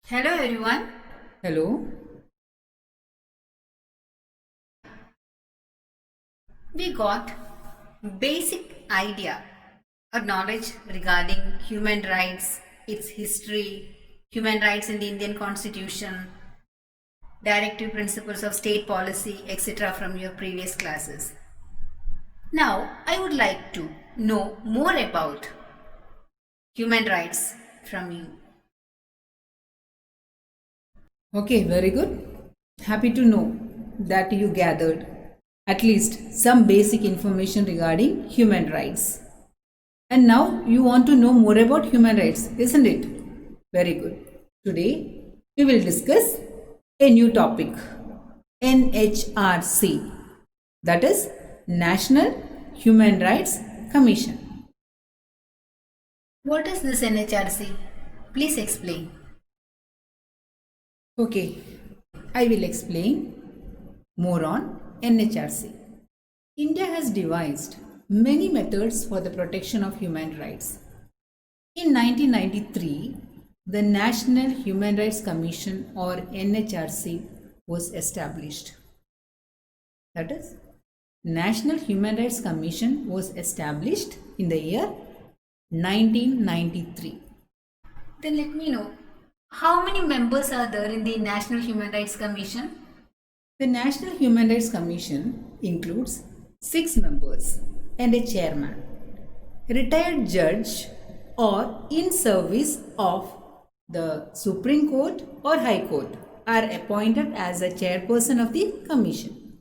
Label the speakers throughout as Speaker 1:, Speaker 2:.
Speaker 1: Hello everyone.
Speaker 2: Hello.
Speaker 1: We got basic idea or knowledge regarding human rights, its history, human rights in the Indian Constitution, directive principles of state policy, etc. from your previous classes. Now, I would like to know more about human rights from you.
Speaker 2: Okay, very good. Happy to know that you gathered at least some basic information regarding human rights. And now you want to know more about human rights, isn't it? Very good. Today we will discuss a new topic, NHRC, that is National Human Rights Commission.
Speaker 1: What is this NHRC? Please explain.
Speaker 2: Okay, I will explain more on NHRC. India has devised many methods for the protection of human rights. In 1993, the National Human Rights Commission or NHRC was established. That is, National Human Rights Commission was established in the year 1993.
Speaker 1: Then let me know how many members are there in the National Human Rights Commission?
Speaker 2: The National Human Rights Commission includes 6 members and a chairman, retired judge or in service of the Supreme Court or High Court are appointed as a chairperson of the commission.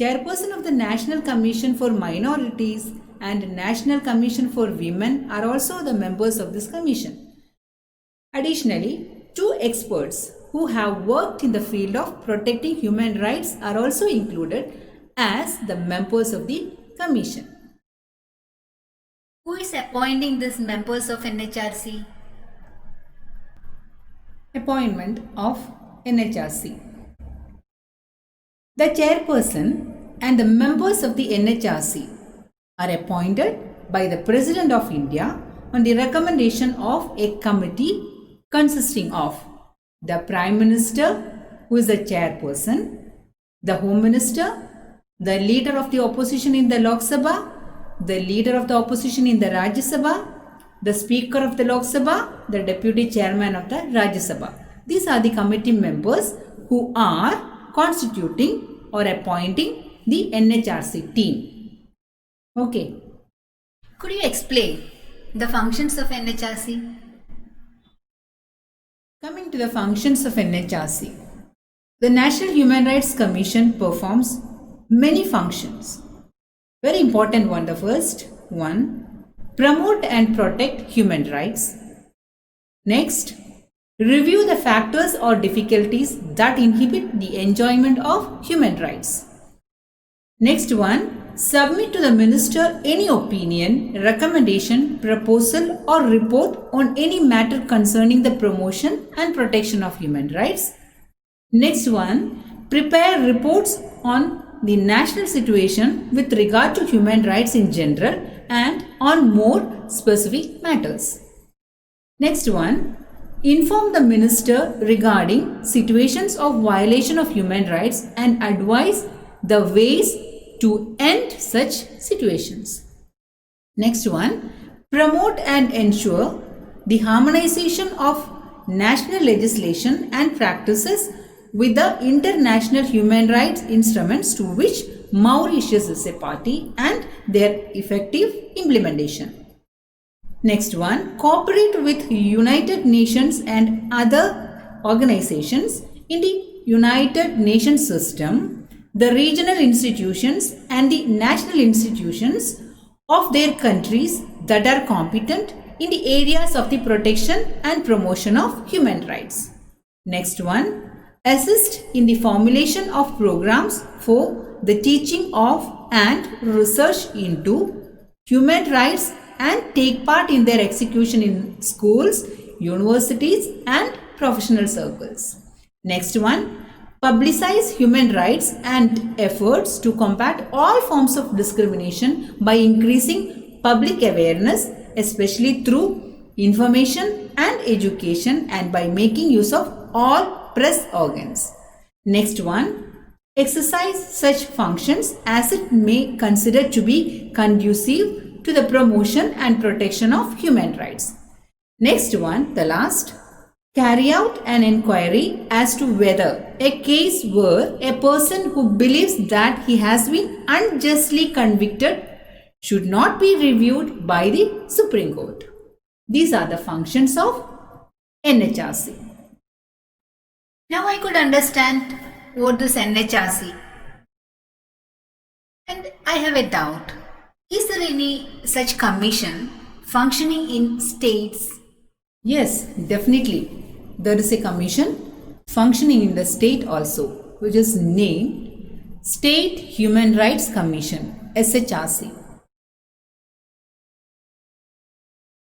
Speaker 2: Chairperson of the National Commission for Minorities and National Commission for Women are also the members of this commission. Additionally, 2 experts who have worked in the field of protecting human rights are also included as the members of the commission.
Speaker 1: Who is appointing these members of NHRC?
Speaker 2: Appointment of NHRC. The chairperson and the members of the NHRC are appointed by the President of India on the recommendation of a committee consisting of the Prime Minister, who is the chairperson, the Home Minister, the leader of the opposition in the Lok Sabha, the leader of the opposition in the Rajya Sabha, the Speaker of the Lok Sabha, the Deputy Chairman of the Rajya Sabha. These are the committee members who are constituting or appointing the NHRC team. Okay.
Speaker 1: Could you explain the functions of NHRC?
Speaker 2: Coming to the functions of NHRC, the National Human Rights Commission performs many functions. Very important one, the first one, promote and protect human rights. Next, review the factors or difficulties that inhibit the enjoyment of human rights. Next one, submit to the minister any opinion, recommendation, proposal or report on any matter concerning the promotion and protection of human rights. Next one, prepare reports on the national situation with regard to human rights in general and on more specific matters. Next one, inform the minister regarding situations of violation of human rights and advise the ways to end such situations. Next one, promote and ensure the harmonization of national legislation and practices with the international human rights instruments to which Mauritius is a party and their effective implementation. Next one, cooperate with United Nations and other organizations in the United Nations system, the regional institutions and the national institutions of their countries that are competent in the areas of the protection and promotion of human rights. Next one, assist in the formulation of programs for the teaching of and research into human rights and take part in their execution in schools, universities and professional circles. Next one, publicize human rights and efforts to combat all forms of discrimination by increasing public awareness, especially through information, and education and by making use of all press organs. Next one, exercise such functions as it may consider to be conducive to the promotion and protection of human rights. Next one, the last, carry out an inquiry as to whether a case where a person who believes that he has been unjustly convicted should not be reviewed by the Supreme Court. These are the functions of NHRC.
Speaker 1: Now I could understand what this NHRC. And I have a doubt. Is there any such commission functioning in states?
Speaker 2: Yes, definitely. There is a commission functioning in the state also, which is named State Human Rights Commission, SHRC.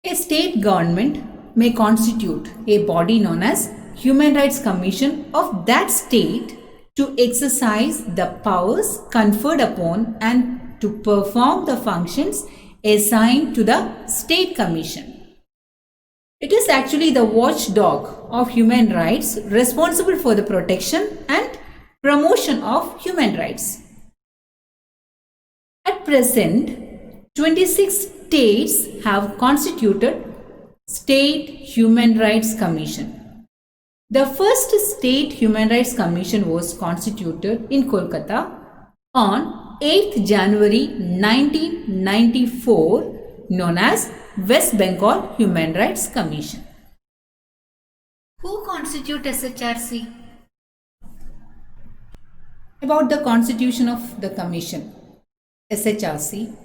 Speaker 2: A state government may constitute a body known as Human Rights Commission of that state to exercise the powers conferred upon and to perform the functions assigned to the state commission. It is actually the watchdog of human rights responsible for the protection and promotion of human rights. At present, 26 states have constituted State Human Rights Commission. The first State Human Rights Commission was constituted in Kolkata on 8th January 1994, known as West Bengal Human Rights Commission.
Speaker 1: Who constitute SHRC?
Speaker 2: About the constitution of the commission, SHRC,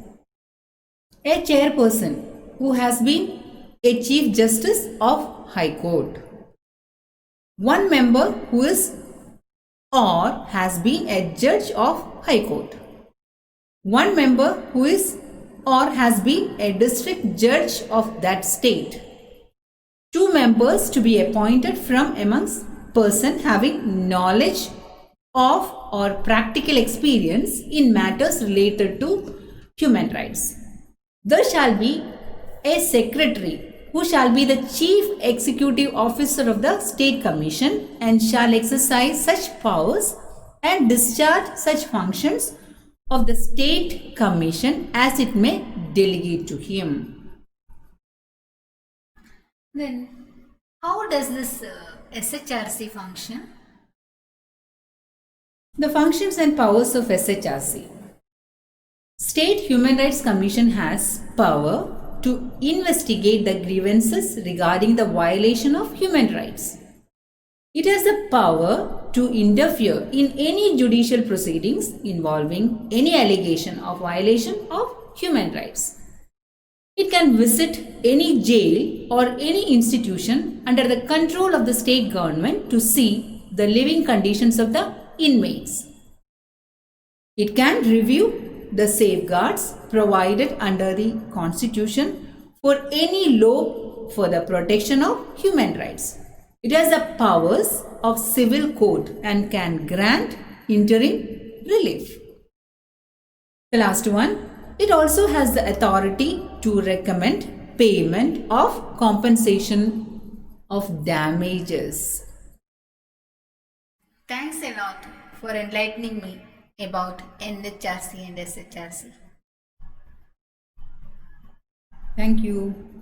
Speaker 2: a chairperson who has been a Chief Justice of High Court, one member who is or has been a Judge of High Court, one member who is or has been a district judge of that state, two members to be appointed from amongst persons having knowledge of or practical experience in matters related to human rights. There shall be a secretary who shall be the chief executive officer of the state commission and shall exercise such powers and discharge such functions of the state commission as it may delegate to him.
Speaker 1: Then, how does this SHRC function?
Speaker 2: The functions and powers of SHRC. State Human Rights Commission has power to investigate the grievances regarding the violation of human rights. It has the power to interfere in any judicial proceedings involving any allegation of violation of human rights. It can visit any jail or any institution under the control of the state government to see the living conditions of the inmates. It can review the safeguards provided under the Constitution for any law for the protection of human rights. It has the powers of civil code and can grant interim relief. The last one, it also has the authority to recommend payment of compensation of damages.
Speaker 1: Thanks a lot for enlightening me about NHRC and SHRC.
Speaker 2: Thank you.